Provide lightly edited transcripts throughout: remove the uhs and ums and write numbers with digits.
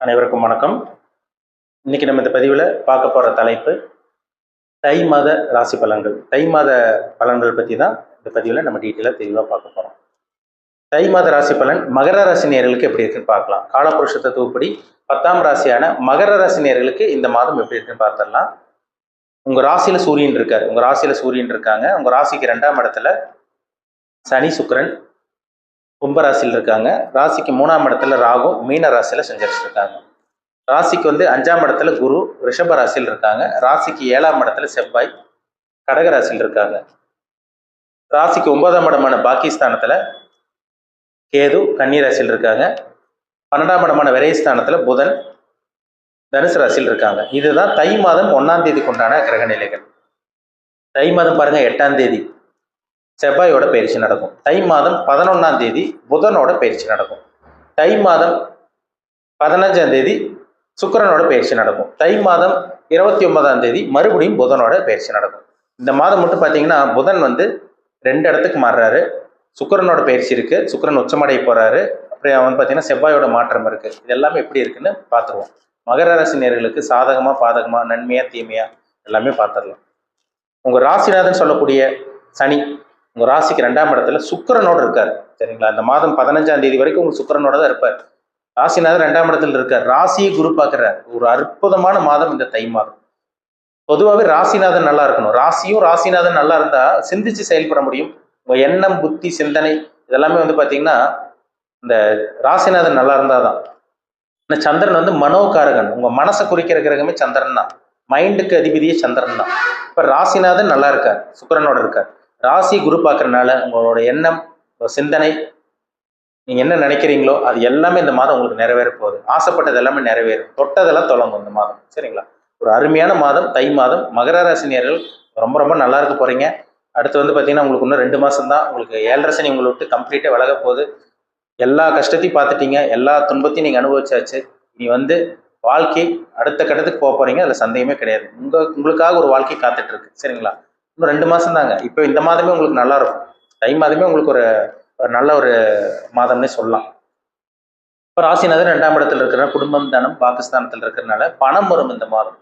அனைவருக்கும் வணக்கம். இன்னைக்கு நம்ம இந்த பதிவில் பார்க்க போகிற தலைப்பு தை மாத ராசி பலன்கள். தை மாத பலன்கள் பற்றி தான் இந்த பதிவில் நம்ம டீட்டெயிலாக தெளிவாக பார்க்க போகிறோம். தை மாத ராசி பலன் மகர ராசி நேயர்களுக்கு எப்படி இருக்குன்னு பார்க்கலாம். காலபுருஷ தத்துவப்படி 10ஆம் ராசியான மகர ராசி நேயர்களுக்கு இந்த மாதம் எப்படி இருக்குன்னு பார்த்துடலாம். உங்கள் ராசியில் சூரியன் இருக்கார். உங்கள் ராசியில் சூரியன் இருக்காங்க. உங்கள் ராசிக்கு 2ஆம் இடத்துல சனி சுக்கிரன் கும்பராசியில் இருக்காங்க. ராசிக்கு 3ஆம் இடத்துல ராகு மீன ராசியில் சஞ்சரிச்சிருக்காங்க. ராசிக்கு 5ஆம் இடத்துல குரு ரிஷப ராசியில் இருக்காங்க. ராசிக்கு 7ஆம் இடத்துல செவ்வாய் கடக ராசியில் இருக்காங்க. ராசிக்கு 9ஆம் இடமான பாகிஸ்தானத்துல கேது கன்னி ராசியில் இருக்காங்க. 12ஆம் இடமான விரைஸ்தானத்துல புதன் தனுசு ராசியில் இருக்காங்க. இதுதான் தை மாதம் 1ஆம் தேதிக்கு உண்டான கிரக நிலைகள். தை மாதம் பாருங்க 8ஆம் தேதி செவ்வாயோட பயிற்சி நடக்கும். தை மாதம் 11ஆம் தேதி புதனோட பயிற்சி நடக்கும். தை மாதம் 15ஆம் தேதி சுக்கிரனோட பயிற்சி நடக்கும். தை மாதம் 29ஆம் தேதி மறுபடியும் புதனோட பயிற்சி நடக்கும். இந்த மாதம் மட்டும் பார்த்தீங்கன்னா புதன் 2 இடத்துக்கு மாறுறாரு. சுக்கிரனோட பயிற்சி இருக்கு. சுக்கிரன் உச்சமடைய போறாரு. அப்புறம் பார்த்தீங்கன்னா செவ்வாயோட மாற்றம் இருக்கு. இது எல்லாமே எப்படி இருக்குன்னு பார்த்துருவோம். மகர ராசி நேயர்களுக்கு சாதகமா பாதகமா நன்மையா தீமையா எல்லாமே பார்த்துடலாம். உங்க ராசிநாதன் சொல்லக்கூடிய சனி உங்க ராசிக்கு 2ஆம் இடத்துல சுக்கிரனோட இருக்காரு. சரிங்களா? இந்த மாதம் 15ஆம் தேதி வரைக்கும் உங்க சுக்கிரனோட தான் இருப்பார். ராசிநாதன் 2ஆம் இடத்துல இருக்கார். ராசியை குரு பார்க்கிறார். ஒரு அற்புதமான மாதம் இந்த தை மாதம். பொதுவாகவே ராசிநாதன் நல்லா இருக்கணும். ராசிநாதன் நல்லா இருந்தா சிந்திச்சு செயல்பட முடியும். உங்க எண்ணம் புத்தி சிந்தனை இதெல்லாமே பார்த்தீங்கன்னா இந்த ராசிநாதன் நல்லா இருந்தாதான். இந்த சந்திரன் மனோகாரகன். உங்க மனசை குறிக்கிற கிரகமே சந்திரன் தான். மைண்டுக்கு அதிபதியே சந்திரன் தான். இப்ப ராசிநாதன் நல்லா இருக்கார். சுக்கிரனோட இருக்கார். ராசி குரு பார்க்கறதுனால உங்களோட எண்ணம் சிந்தனை நீங்க என்ன நினைக்கிறீங்களோ அது எல்லாமே இந்த மாதம் உங்களுக்கு நிறைவேற போகுது. ஆசைப்பட்டது எல்லாமே நிறைவேறும். தொட்டதெல்லாம் தொடங்கும் இந்த மாதம். சரிங்களா? ஒரு அருமையான மாதம் தை மாதம். மகர ராசி நேயர்கள் ரொம்ப ரொம்ப நல்லா இருக்க போறீங்க. அடுத்து பார்த்தீங்கன்னா உங்களுக்கு இன்னும் 2 மாசம் தான். உங்களுக்கு 7.5 சனி உங்களை விட்டு கம்ப்ளீட்டா விலக போகுது. எல்லா கஷ்டத்தையும் பார்த்துட்டீங்க. எல்லா துன்பத்தையும் நீங்க அனுபவிச்சாச்சு. நீ வாழ்க்கை அடுத்த கட்டத்துக்கு போக போறீங்க. அதுல சந்தேகமே கிடையாது. உங்களுக்காக ஒரு வாழ்க்கை காத்துட்டு இருக்கு. சரிங்களா? இன்னும் 2 மாசம் தாங்க. இப்போ இந்த மாதமே உங்களுக்கு நல்லா இருக்கும். தை மாதமே உங்களுக்கு ஒரு நல்ல ஒரு மாதம்னே சொல்லலாம். இப்போ ராசிநாதன் 2ஆம் இடத்துல இருக்கிற குடும்பம் தனம் பாகிஸ்தானத்தில் இருக்கிறதுனால பணம் வரும். இந்த மாதம்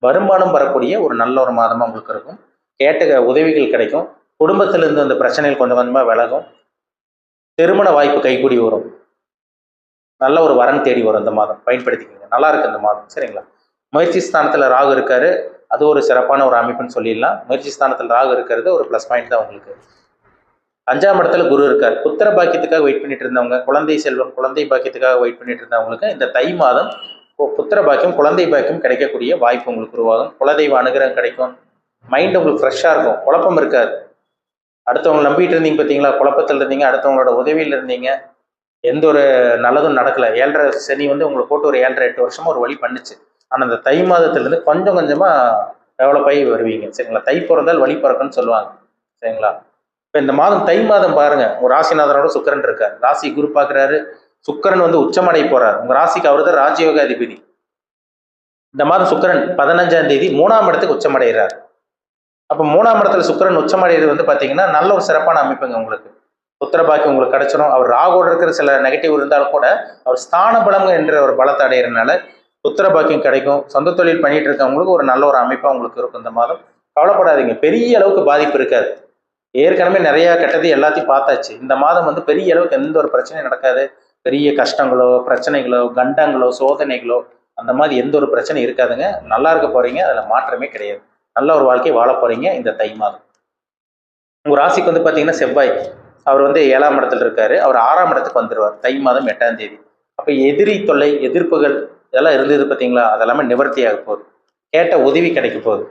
வருமானம் வரக்கூடிய ஒரு நல்ல ஒரு மாதமா உங்களுக்கு இருக்கும். கேட்ட உதவிகள் கிடைக்கும். குடும்பத்திலிருந்து அந்த பிரச்சனைகள் கொஞ்சம் கொஞ்சமா விலகும். திருமண வாய்ப்பு கைகூடி வரும். நல்ல ஒரு வரன் தேடி வரும். இந்த மாதம் பயன்படுத்திக்கோங்க. நல்லா இருக்கு இந்த மாதம். சரிங்களா? முயற்சி ஸ்தானத்துல ராகு இருக்காரு. அது ஒரு சிறப்பான ஒரு அமைப்புன்னு சொல்லிடலாம். முயற்சி ஸ்தானத்தில் ராகு இருக்கிறது ஒரு ப்ளஸ் பாயிண்ட் தான் உங்களுக்கு. 5ஆம் இடத்துல குரு இருக்கார். புத்திர பாக்கியத்துக்காக வெயிட் பண்ணிட்டு இருந்தவங்க, குழந்தை செல்வம் குழந்தை பாக்கியத்துக்காக வெயிட் பண்ணிட்டு இருந்தவங்களுக்கு இந்த தை மாதம் புத்திர பாக்கியம் குழந்தை பாக்கியம் கிடைக்கக்கூடிய வாய்ப்பு உங்களுக்கு உருவாகும். குலதெய்வ அனுகிரகம் கிடைக்கும். மைண்ட் உங்களுக்கு ஃப்ரெஷ்ஷாக இருக்கும். குழப்பம் இருக்காது. அடுத்தவங்களை நம்பிட்டு இருந்தீங்க பார்த்தீங்களா? குழப்பத்தில் இருந்தீங்க. அடுத்தவங்களோட உதவியில் இருந்தீங்க. எந்த ஒரு நல்லதும் நடக்கல. 7.5 சனி உங்களை போட்டு ஒரு 7.5 8 வருஷமா ஒரு வழி பண்ணுச்சு. ஆனால் அந்த தை மாதத்துலேருந்து கொஞ்சம் கொஞ்சமா டெவலப் ஆகி வருவீங்க. சரிங்களா? தை பிறந்தால் வழி பிறக்குன்னு சொல்லுவாங்க. சரிங்களா? இப்போ இந்த மாதம் தை மாதம் பாருங்க. உங்க ராசிநாதனோட சுக்கிரன் இருக்கார். ராசி குரு பார்க்குறாரு. சுக்கிரன் உச்சமடை போறார். உங்க ராசிக்கு அவர் தான் ராஜயோக அதிபதி. இந்த மாதம் சுக்கிரன் 15ஆம் தேதி 3ஆம் இடத்துக்கு உச்சமடைகிறார். அப்போ 3ஆம் இடத்துல சுக்கிரன் உச்சமடைகிறது பார்த்தீங்கன்னா நல்ல ஒரு சிறப்பான அமைப்புங்க உங்களுக்கு. புத்திர பாக்கியம் உங்களுக்கு கிடைச்சிடும். அவர் ராகோட இருக்கிற சில நெகட்டிவ் இருந்தாலும் கூட அவர் ஸ்தான பலம் என்ற ஒரு பலத்தை அடைகிறதுனால புத்திர பாக்கியம் கிடைக்கும். சொந்த தொழில் பண்ணிட்டு இருக்கவங்களுக்கு ஒரு நல்ல ஒரு அமைப்பா உங்களுக்கு இருக்கும் இந்த மாதம். கவலைப்படாதீங்க. பெரிய அளவுக்கு பாதிப்பு இருக்காது. ஏற்கனவே நிறைய கெட்டது எல்லாத்தையும் பார்த்தாச்சு. இந்த மாதம் பெரிய அளவுக்கு எந்த ஒரு பிரச்சனையும் நடக்காது. பெரிய கஷ்டங்களோ பிரச்சனைகளோ கண்டங்களோ சோதனைகளோ அந்த மாதிரி எந்த ஒரு பிரச்சனையும் இருக்காதுங்க. நல்லா இருக்க போறீங்க. அதுல மாற்றமே கிடையாது. நல்ல ஒரு வாழ்க்கை வாழ போறீங்க இந்த தை மாதம். உங்க ராசிக்கு பார்த்தீங்கன்னா செவ்வாய் அவர் 7ஆம் இடத்துல இருக்காரு. அவர் 6ஆம் இடத்துக்கு வந்துடுவார் தை மாதம் 8ஆம் தேதி. அப்ப எதிரி தொல்லை எதிர்ப்புகள் இதெல்லாம் இருந்தது பார்த்தீங்களா? அதெல்லாமே நிவர்த்தி ஆக போகுது. கேட்ட உதவி கிடைக்க போகுது.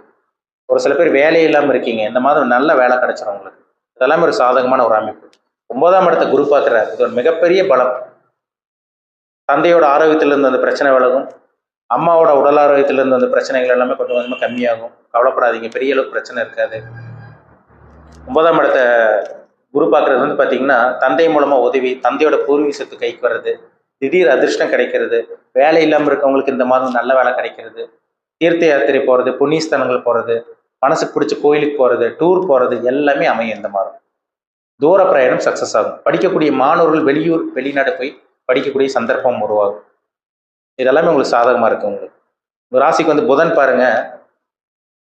ஒரு சில பேர் வேலை இல்லாமல் இருக்கீங்க. இந்த மாதம் நல்ல வேலை கிடைச்சிடும் உங்களுக்கு. இதெல்லாமே ஒரு சாதகமான ஒரு அமைப்பு. 9ஆம் இடத்தை குரு பார்க்கிறார். இது ஒரு மிகப்பெரிய பலம். தந்தையோட ஆரோக்கியத்திலிருந்து அந்த பிரச்சனை விலகும். அம்மாவோட உடல் ஆரோக்கியத்திலிருந்து அந்த பிரச்சனைகள் எல்லாமே கொஞ்சம் கொஞ்சமாக கம்மியாகும். கவலைப்படாதீங்க. பெரிய அளவுக்கு பிரச்சனை இருக்காது. 9ஆம் இடத்தை குரு பார்க்கறது பார்த்தீங்கன்னா தந்தை மூலமா உதவி, தந்தையோட பூர்வீக சொத்து கைக்கு வர்றது, திடீர் அதிர்ஷ்டம் கிடைக்கிறது, வேலை இல்லாமல் இருக்கவங்களுக்கு இந்த மாதம் நல்ல வேலை கிடைக்கிறது, தீர்த்த யாத்திரை போறது, புண்ணியஸ்தலங்கள் போறது, மனசுக்கு பிடிச்ச கோயிலுக்கு போறது, டூர் போறது எல்லாமே அமையும் இந்த மாதம். தூர பிரயாணம் சக்சஸ் ஆகும். படிக்கக்கூடிய மாணவர்கள் வெளியூர் வெளிநாடு போய் படிக்கக்கூடிய சந்தர்ப்பம் உருவாகும். இதெல்லாமே உங்களுக்கு சாதகமாக இருக்குது. உங்களுக்கு உங்கள் ராசிக்கு வந்து புதன் பாருங்க,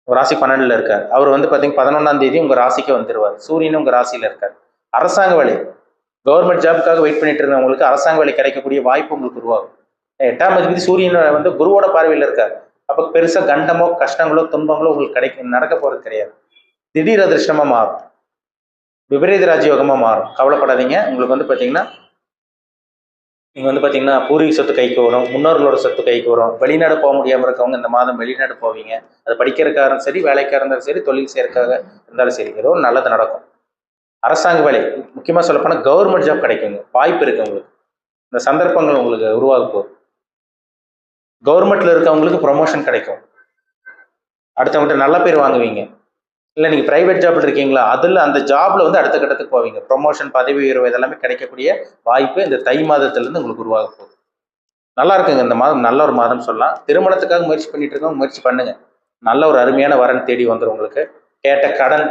ஒரு ராசி 12ல் இருக்கார். அவர் வந்து பார்த்தீங்கன்னா 11ஆம் தேதி உங்கள் ராசிக்கு வந்துடுவார். சூரியனும் உங்கள் ராசியில் இருக்கார். அரசாங்க வேலை, கவர்மெண்ட் ஜாபுக்காக வெயிட் பண்ணிட்டு இருந்தவங்களுக்கு அரசாங்க வேலை கிடைக்கக்கூடிய வாய்ப்பு உங்களுக்கு உருவாகும். 8ஆம் அதிபதி சூரியன் வந்து குருவோட பார்வையில் இருக்கார். அப்போ பெருசாக கண்டமோ கஷ்டங்களோ துன்பங்களோ உங்களுக்கு நடக்க போகிறது கிடையாது. திடீர் அதிர்ஷ்டமாக மாறும், விபரீத ராஜயோகமாக மாறும். கவலைப்படாதீங்க. உங்களுக்கு வந்து பார்த்தீங்கன்னா நீங்கள் வந்து பார்த்தீங்கன்னா பூர்வீக சொத்து கைக்கு வரும், முன்னோர்களோட சொத்து கைக்கு வரும். வெளிநாடு போக முடியாமல் இருக்கவங்க இந்த மாதம் வெளிநாடு போவீங்க. அது படிக்கிறதுக்காக இருந்தாலும் சரி, வேலைக்காக இருந்தாலும் சரி, தொழில் செய்யறதுக்காக இருந்தாலும் சரி, ஏதோ நல்லது நடக்கும். அரசாங்க வேலை, முக்கியமாக சொல்லப்போனால் கவர்மெண்ட் ஜாப் கிடைக்குங்க, வாய்ப்பு இருக்குது உங்களுக்கு. இந்த சந்தர்ப்பங்கள் உங்களுக்கு உருவாக போகுது. கவர்மெண்ட்டில் இருக்கவங்களுக்கு ப்ரொமோஷன் கிடைக்கும், அடுத்தவங்கள்ட்ட நல்ல பேர் வாங்குவீங்க. இல்லை நீங்கள் ப்ரைவேட் ஜாப்ல இருக்கீங்களா, அதில் அந்த ஜாப்ல வந்து அடுத்த கட்டத்துக்கு போவீங்க. ப்ரொமோஷன், பதவி உயர்வு இதெல்லாமே கிடைக்கக்கூடிய வாய்ப்பு இந்த தை மாதத்துலேருந்து உங்களுக்கு உருவாக போகுது. நல்லா இருக்குங்க. இந்த மாதம் நல்ல ஒரு மாதம் சொல்லலாம். திருமணத்துக்காக முயற்சி பண்ணிட்டு இருக்கவங்க முயற்சி பண்ணுங்க. நல்ல ஒரு அருமையான வரன் தேடி வந்துடும் உங்களுக்கு. கேட்ட கடன்,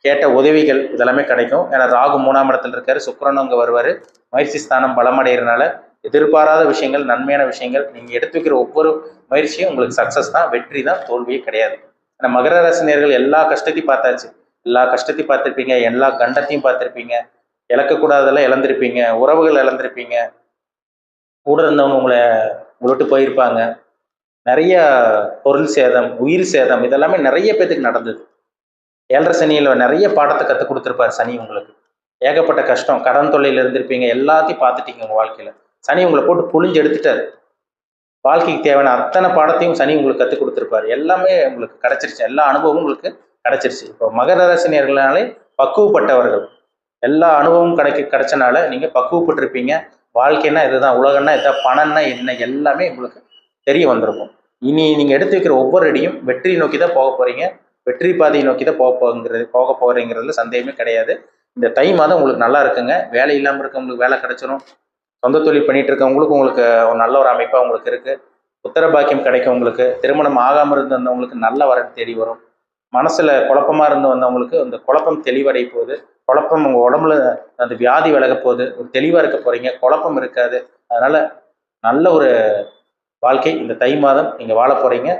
கேட்ட உதவிகள் இதெல்லாமே கிடைக்கும். ஏன்னா ராகு 3ஆம் இடத்துல இருக்காரு, சுக்கிரனும் அங்கே வருவார். முயற்சி ஸ்தானம் பலமடைகிறதுனால எதிர்பாராத விஷயங்கள், நன்மையான விஷயங்கள், நீங்கள் எடுத்து வைக்கிற ஒவ்வொரு முயற்சியும் உங்களுக்கு சக்ஸஸ் தான், வெற்றி தான், தோல்வியே கிடையாது. ஏன்னா மகர ராசினியர்கள் எல்லா கஷ்டத்தையும் பார்த்தாச்சு. எல்லா கஷ்டத்தையும் பார்த்துருப்பீங்க, எல்லா கண்டத்தையும் பார்த்துருப்பீங்க, இழக்கக்கூடாதெல்லாம் இழந்திருப்பீங்க, உறவுகள் இழந்திருப்பீங்க, கூட இருந்தவங்க உங்களை விட்டு போயிருப்பாங்க. நிறைய பொருள் சேதம், உயிர் சேதம் இதெல்லாமே நிறைய பேத்துக்கு நடந்தது. 7.5 சனியில் நிறைய பாடத்தை கற்றுக் கொடுத்துருப்பார் சனி உங்களுக்கு. ஏகப்பட்ட கஷ்டம், கடன் தொல்லையில் இருந்திருப்பீங்க, எல்லாத்தையும் பார்த்துட்டீங்க உங்கள் வாழ்க்கையில். சனி உங்களை போட்டு புழிஞ்சு எடுத்துட்டாரு. வாழ்க்கைக்கு தேவையான அத்தனை பாடத்தையும் சனி உங்களுக்கு கற்றுக் கொடுத்துருப்பாரு. எல்லாமே உங்களுக்கு கிடைச்சிருச்சு, எல்லா அனுபவமும் உங்களுக்கு கிடைச்சிருச்சு. இப்போ மகர ராசினியர்களாலே பக்குவப்பட்டவர்கள், எல்லா அனுபவமும் கிடைச்சனால நீங்கள் பக்குவப்பட்டிருப்பீங்க. வாழ்க்கைன்னா இதுதான், உலகம்னா இதுதான், பணம்னா என்ன, எல்லாமே உங்களுக்கு தெரிய வந்திருக்கும். இனி நீங்கள் எடுத்து வைக்கிற ஒவ்வொரு அடியும் வெற்றி நோக்கி தான் போக போகிறீங்க. வெற்றி பாதையை நோக்கி தான் போக போகிறீங்கிறதுல சந்தேகமே கிடையாது. இந்த தை மாதம் உங்களுக்கு நல்லா இருக்குங்க. வேலை இல்லாமல் இருக்கவங்களுக்கு வேலை கிடைச்சிடும். சொந்த தொழில் பண்ணிட்டு இருக்கவங்களுக்கு உங்களுக்கு ஒரு நல்ல ஒரு அமைப்பாக உங்களுக்கு இருக்குது. புத்திர பாக்கியம் கிடைக்கும் உங்களுக்கு. திருமணம் ஆகாமல் இருந்து வந்தவங்களுக்கு நல்ல வரன் தேடி வரும். மனசில் குழப்பமாக இருந்து வந்தவங்களுக்கு அந்த குழப்பம் தெளிவடை போகுது. குழப்பம் உங்கள் உடம்புல அந்த வியாதி விலக போகுது. ஒரு தெளிவாக இருக்க போகிறீங்க, குழப்பம் இருக்காது. அதனால் நல்ல ஒரு வாழ்க்கை இந்த தை மாதம் நீங்கள் வாழ போகிறீங்க.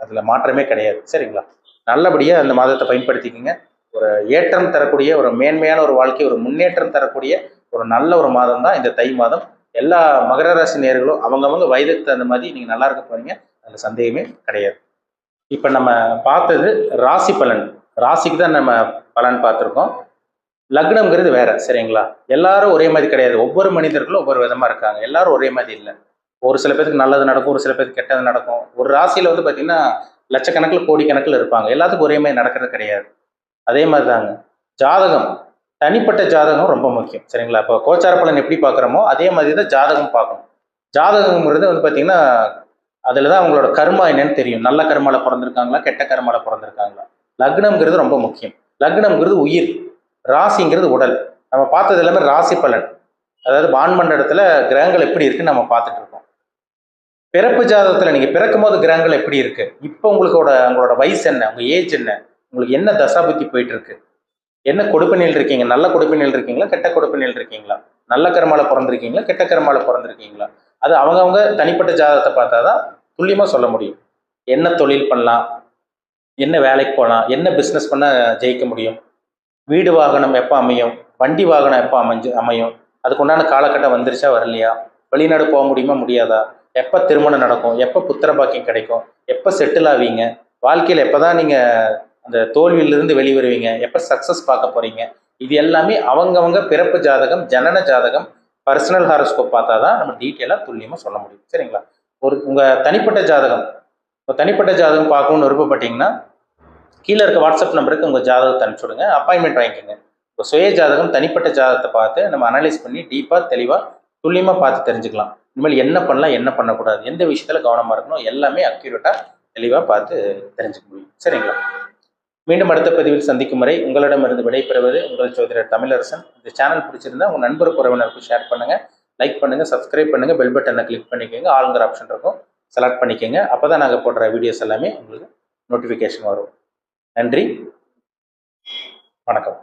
அதில் மாற்றமே கிடையாது. சரிங்களா? நல்லபடியாக அந்த மாதத்தை பயன்படுத்திக்கோங்க. ஒரு ஏற்றம் தரக்கூடிய, ஒரு மேன்மையான ஒரு வாழ்க்கை, ஒரு முன்னேற்றம் தரக்கூடிய ஒரு நல்ல ஒரு மாதம் தான் இந்த தை மாதம். எல்லா மகர ராசி நேயர்களும் அவங்கவங்க வயதுக்கு தகுந்த மாதிரி நீங்கள் நல்லா இருக்க போகிறீங்க, அதில் சந்தேகமே கிடையாது. இப்போ நம்ம பார்த்தது ராசி பலன். ராசிக்கு தான் நம்ம பலன் பார்த்துருக்கோம். லக்னம்ங்கிறது வேற. சரிங்களா? எல்லாரும் ஒரே மாதிரி கிடையாது. ஒவ்வொரு மனிதர்களும் ஒவ்வொரு விதமாக இருக்காங்க. எல்லாரும் ஒரே மாதிரி இல்லை. ஒரு சில பேருக்கு நல்லது நடக்கும், ஒரு சில பேருக்கு கெட்டது நடக்கும். ஒரு ராசியில் வந்து பார்த்தீங்கன்னா லட்சக்கணக்கில் கோடிக்கணக்கில் இருப்பாங்க. எல்லாத்துக்கும் ஒரே மாதிரி நடக்கிறது கிடையாது. அதே மாதிரி தாங்க ஜாதகம், தனிப்பட்ட ஜாதகம் ரொம்ப முக்கியம். சரிங்களா? இப்போ கோச்சார பலன் எப்படி பார்க்குறோமோ அதே மாதிரி தான் ஜாதகம் பார்க்கணும். ஜாதகங்கிறது வந்து பார்த்தீங்கன்னா அதில் தான் அவங்களோட கர்மா என்னன்னு தெரியும். நல்ல கர்மாவில் பிறந்திருக்காங்களா, கெட்ட கர்மாவில் பிறந்திருக்காங்களா. லக்னம்ங்கிறது ரொம்ப முக்கியம். லக்னம்ங்கிறது உயிர், ராசிங்கிறது உடல். நம்ம பார்த்தது எல்லாமே ராசி பலன், அதாவது வான்மண்டலத்தில் கிரகங்கள் எப்படி இருக்குன்னு நம்ம பார்த்துட்டு இருக்கோம். பிறப்பு ஜாதகத்தில் நீங்கள் பிறக்கும் போது கிரகங்கள் எப்படி இருக்கு, இப்போ உங்களோட வயசு என்ன, உங்கள் ஏஜ் என்ன, உங்களுக்கு என்ன தசாபுத்தி போயிட்டு இருக்கு, என்ன கொடுப்பினில் இருக்கீங்க, நல்ல கொடுப்பினில் இருக்கீங்களா, கெட்ட கொடுப்பினில் இருக்கீங்களா, நல்ல கர்மால பிறந்திருக்கீங்களா, கெட்ட கர்மால பிறந்திருக்கீங்களா, அது அவங்கவுங்க தனிப்பட்ட ஜாதகத்தை பார்த்தா தான் துல்லியமாக சொல்ல முடியும். என்ன தொழில் பண்ணலாம், என்ன வேலைக்கு போகலாம், என்ன பிஸ்னஸ் பண்ண ஜெயிக்க முடியும், வீடு வாகனம் எப்போ அமையும், வண்டி வாகனம் எப்போ அமையும், அதுக்கு உண்டான காலகட்டம் வந்துருச்சா வரலையா, வெளிநாடு போக முடியுமா முடியாதா, எப்போ திருமணம் நடக்கும், எப்போ புத்திர பாக்கியம் கிடைக்கும், எப்போ செட்டில் ஆவீங்க, வாழ்க்கையில் எப்போ தான் நீங்கள் அந்த தோல்வியிலிருந்து வெளிவருவீங்க, எப்போ சக்ஸஸ் பார்க்க போகிறீங்க, இது எல்லாமே அவங்கவங்க பிறப்பு ஜாதகம், ஜனன ஜாதகம், பர்சனல் ஹாரோஸ்கோப் பார்த்தா தான் நம்ம டீட்டெயிலாக துல்லியமாக சொல்ல முடியும். சரிங்களா? உங்கள் தனிப்பட்ட ஜாதகம், இப்போ தனிப்பட்ட ஜாதகம் பார்க்கணுன்னு விருப்பப்பட்டீங்கன்னா கீழே இருக்க வாட்ஸ்அப் நம்பருக்கு உங்கள் ஜாதகத்தை அனுப்பிச்சுடுங்க, அப்பாயின்மெண்ட் வாங்கிக்கோங்க. இப்போ சுய ஜாதகம், தனிப்பட்ட ஜாதகத்தை பார்த்து நம்ம அனலைஸ் பண்ணி டீப்பாக தெளிவாக துல்லியமாக பார்த்து தெரிஞ்சுக்கலாம். இனிமேல் என்ன பண்ணலாம், என்ன பண்ணக்கூடாது, எந்த விஷயத்தில் கவனமாக இருக்கணும், எல்லாமே அக்யூரேட்டாக தெளிவாக பார்த்து தெரிஞ்சுக்க முடியும். சரிங்களா? மீண்டும் அடுத்த பதிவில் சந்திக்கும் வரை உங்களிடமிருந்து விடைபெறுவது உங்கள் ஜோதிடர் தமிழரசன். இந்த சேனல் பிடிச்சிருந்தா உங்கள் நண்பர் உறவினருக்கு ஷேர் பண்ணுங்கள், லைக் பண்ணுங்கள், சப்ஸ்கிரைப் பண்ணுங்கள், பெல் பட்டனை கிளிக் பண்ணிக்கோங்க, ஆளுங்கிற ஆப்ஷன் இருக்கும் செலக்ட் பண்ணிக்கோங்க. அப்போ தான் நாங்கள் போடுற வீடியோஸ் எல்லாமே உங்களுக்கு நோட்டிஃபிகேஷன் வரும். நன்றி, வணக்கம்.